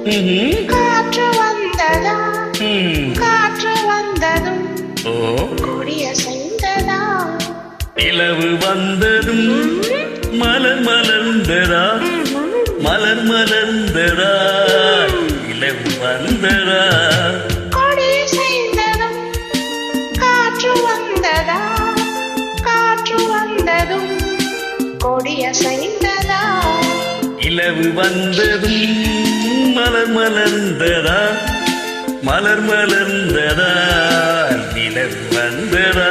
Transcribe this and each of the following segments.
காற்று வந்ததா காற்று வந்ததும் கொடிய செய்ததா நிலவு வந்ததும் மலர் மலர்ந்ததா மலர் மலர்ந்ததா நிலவு வந்ததா கொடிய செய்ததும் காற்று வந்ததா காற்று வந்ததும் கொடிய செய்ததா நிலவு வந்ததும் மலர் மலர்ந்ததா மலர் மலர்ந்ததா நிலவு வந்ததா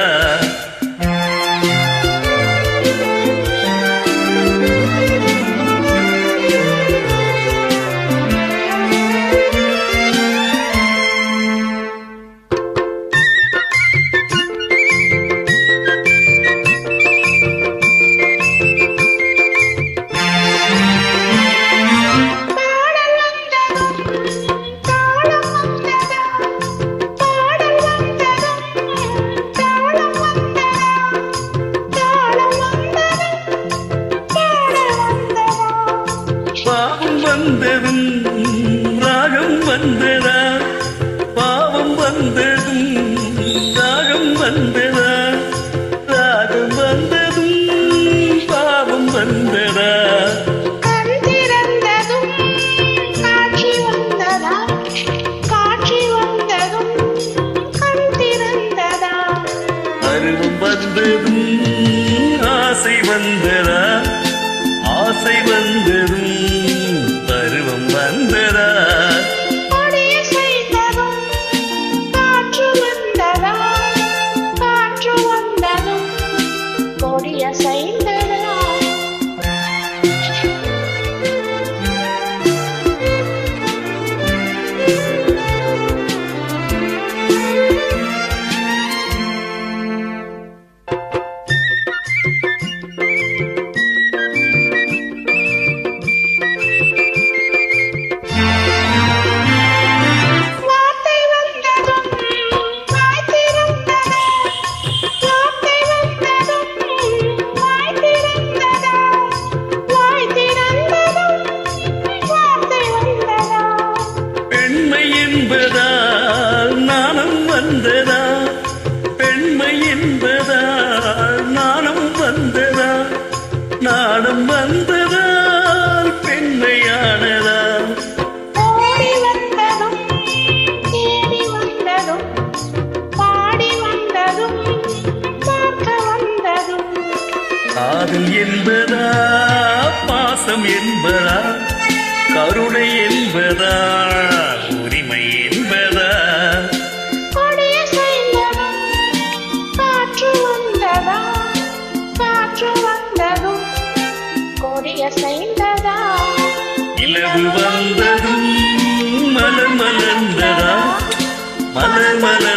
வந்ததும் ராகம் வந்ததா பாவம் வந்ததும் ராகம் வந்ததா ராகம் வந்ததும் பாவம் வந்ததா கண் திறந்ததும் காட்சி வந்ததா காட்சி வந்ததும் கண் திறந்ததா பருவம் வந்ததும் ஆசை வந்ததா ஆசை வந்ததும் பருவம் வந்ததா கொடிய செய்ததும் காற்று வந்ததா காற்று வந்ததும் கொடிய செய்ததா வந்ததா பெண்மை என்பதால் நாணம் வந்ததா நாணம் வந்ததால் பெண்மையானதா ஓடி வந்ததும் தேடி வந்ததும் பாடி வந்ததும் பார்க்க வந்ததும் காதல் என்பதா பாசம் என்பதா கருணை என்பதா உரிமை என்பதா இலவு வந்ததும் மலர் மலர்ந்ததா மலர் மலர்